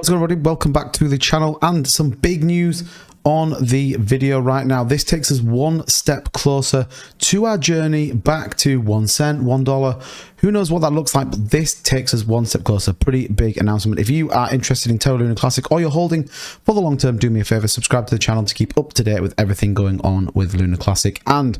What's going on, everybody? Welcome back to the channel and some big news on the video right now. This takes us one step closer to our journey back to 1 cent, $1. Who knows what that looks like, but this takes us one step closer. Pretty big announcement. If you are interested in Terra Luna Classic or you're holding for the long term, do me a favor, subscribe to the channel to keep up to date with everything going on with Luna Classic. And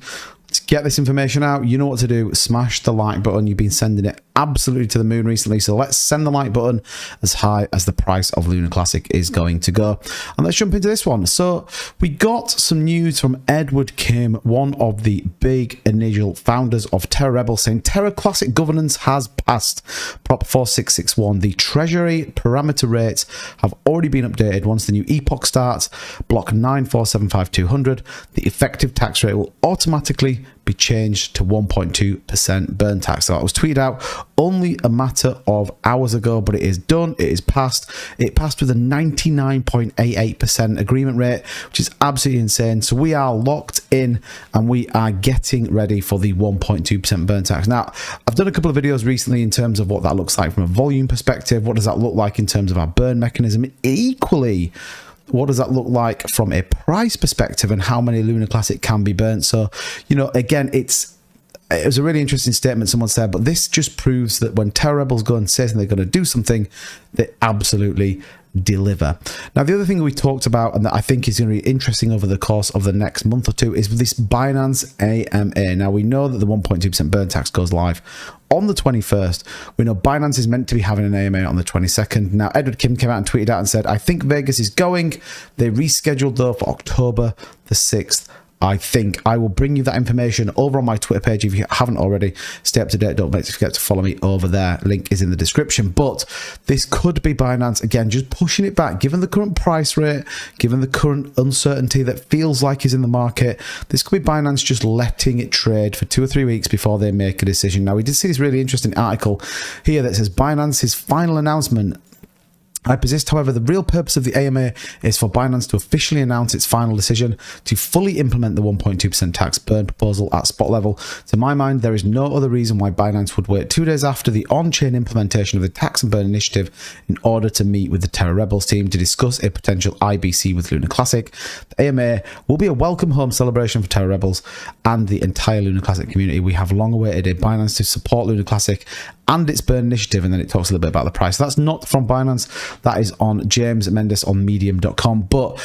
to get this information out, you know what to do. Smash the like button. You've been sending it absolutely to the moon recently, so let's send the like button as high as the price of Luna Classic is going to go. And let's jump into this one. So we got some news from Edward Kim, one of the big initial founders of Terra Rebel, saying Terra Classic governance has passed. Prop 4661. The treasury parameter rates have already been updated once the new epoch starts. Block 9475200. The effective tax rate will automatically be changed to 1.2% burn tax. So that was tweeted out only a matter of hours ago, but it is done. It is passed. It passed with a 99.88% agreement rate, which is absolutely insane. So we are locked in and we are getting ready for the 1.2% burn tax. Now, I've done a couple of videos recently in terms of what that looks like from a volume perspective. What does that look like in terms of our burn mechanism? Equally, what does that look like from a price perspective and how many Luna Classic can be burnt? So, you know, again, it was a really interesting statement someone said, but this just proves that when Terra Rebels go and say they're going to do something, they absolutely deliver. Now, the other thing we talked about and that I think is going to be interesting over the course of the next month or two is this Binance AMA. Now, we know that the 1.2% burn tax goes live on the 21st. We know Binance is meant to be having an AMA on the 22nd. Now, Edward Kim came out and tweeted out and said, I think Vegas is going. They rescheduled though for October the 6th. I think I will bring you that information over on my Twitter page if you haven't already. Stay up to date. Don't forget to follow me over there. Link is in the description. But this could be Binance again, just pushing it back, given the current price rate, given the current uncertainty that feels like is in the market. This could be Binance just letting it trade for 2 or 3 weeks before they make a decision. Now, we did see this really interesting article here that says Binance's final announcement. I persist, however, the real purpose of the AMA is for Binance to officially announce its final decision to fully implement the 1.2% tax burn proposal at spot level. To my mind, there is no other reason why Binance would wait 2 days after the on-chain implementation of the tax and burn initiative in order to meet with the Terra Rebels team to discuss a potential IBC with Luna Classic. The AMA will be a welcome home celebration for Terra Rebels and the entire Luna Classic community. We have long awaited a Binance to support Luna Classic and its burn initiative, and then it talks a little bit about the price. That's not from Binance. That is on James Mendes on medium.com, but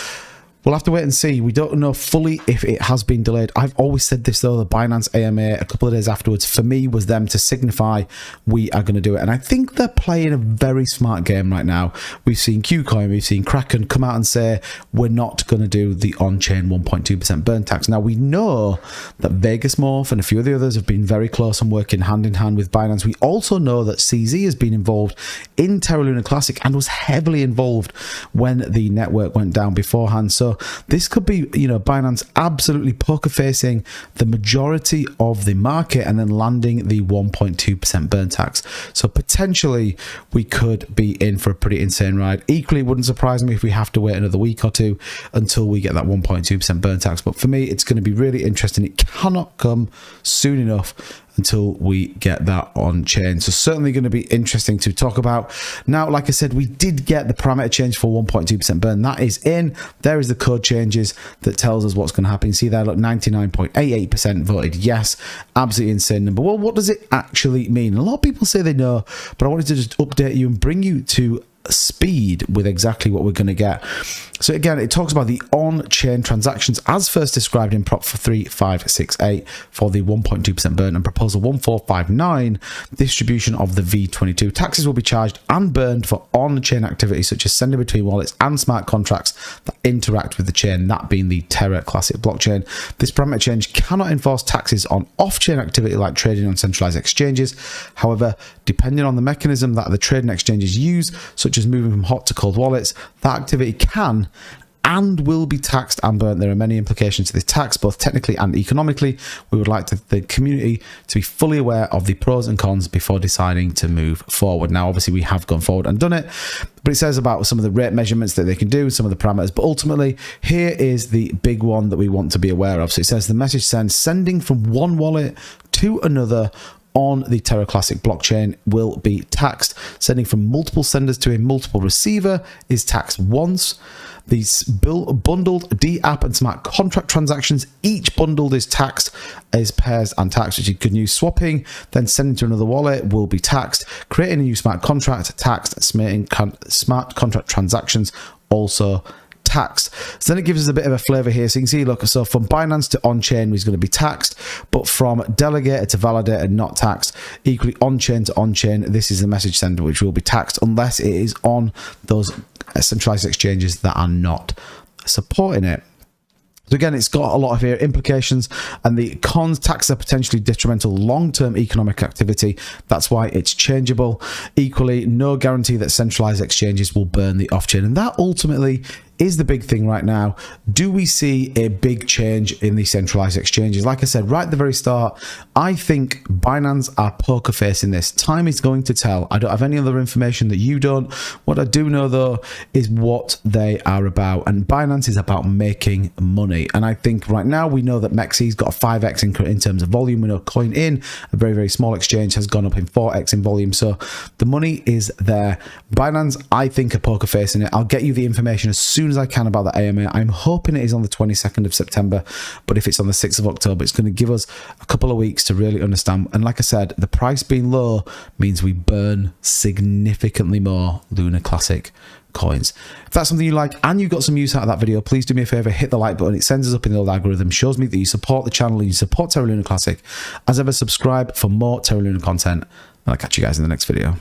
we'll have to wait and see. We don't know fully if it has been delayed. I've always said this though, the Binance AMA a couple of days afterwards for me was them to signify we are going to do it, and I think they're playing a very smart game right now. We've seen KuCoin, we've seen Kraken come out and say we're not going to do the on-chain 1.2% burn tax. Now, we know that Vegas Morph and a few of the others have been very close and working hand in hand with Binance. We also know that CZ has been involved in Terra Luna Classic and was heavily involved when the network went down beforehand. So this could be, you know, Binance absolutely poker facing the majority of the market and then landing the 1.2% burn tax. So potentially we could be in for a pretty insane ride. Equally, it wouldn't surprise me if we have to wait another week or two until we get that 1.2% burn tax. But for me, it's going to be really interesting. It cannot come soon enough until we get that on chain. So certainly going to be interesting to talk about. Now, like I said, we did get the parameter change for 1.2% burn. That is in. There is the code changes that tells us what's going to happen. You see there, look, 99.88% voted yes. Absolutely insane number. Well, what does it actually mean? A lot of people say they know, but I wanted to just update you and bring you to speed with exactly what we're going to get. So again, it talks about the on-chain transactions as first described in Prop 3568 for the 1.2% burn and Proposal 1459 distribution of the V22. Taxes will be charged and burned for on-chain activities such as sending between wallets and smart contracts that interact with the chain, that being the Terra Classic blockchain. This parameter change cannot enforce taxes on off-chain activity like trading on centralized exchanges. However, depending on the mechanism that the trading exchanges use, such as moving from hot to cold wallets, that activity can and will be taxed and burnt. There are many implications to this tax, both technically and economically. We would like the community to be fully aware of the pros and cons before deciding to move forward. Now, obviously, we have gone forward and done it, but it says about some of the rate measurements that they can do, some of the parameters. But ultimately, here is the big one that we want to be aware of. So it says the message sends, sending from one wallet to another on the Terra Classic blockchain will be taxed. Sending from multiple senders to a multiple receiver is taxed once. These bundled D-app and smart contract transactions, each bundled is taxed as pairs and taxed, which is good news. Swapping, then sending to another wallet will be taxed. Creating a new smart contract, taxed. Smart contract transactions, also taxed. So then it gives us a bit of a flavor here. So you can see, look, so from Binance to on-chain is going to be taxed, but from delegator to validator, not taxed. Equally on-chain to on-chain, this is the message sender, which will be taxed unless it is on those centralized exchanges that are not supporting it. So again, it's got a lot of here implications, and the cons: taxes are potentially detrimental long-term economic activity. That's why it's changeable. Equally, no guarantee that centralized exchanges will burn the off-chain, and that ultimately is the big thing right now. Do we see a big change in the centralized exchanges? Like I said right at the very start, I think Binance are poker facing this. Time is going to tell. I don't have any other information that you don't. What I do know though is what they are about, and Binance is about making money. And I think right now we know that Mexi's got a 5x in terms of volume. We know CoinIn, a very, very small exchange, has gone up in 4x in volume. So the money is there. Binance, I think, are poker facing it. I'll get you the information as soon as I can about the AMA. I'm hoping it is on the 22nd of September, but if it's on the 6th of October, it's going to give us a couple of weeks to really understand. And like I said, the price being low means we burn significantly more Luna Classic coins. If that's something you like and you got some use out of that video, please do me a favor, hit the like button. It sends us up in the old algorithm, shows me that you support the channel and you support Terra Luna Classic. As ever, subscribe for more Terra Luna content, and I'll catch you guys in the next video.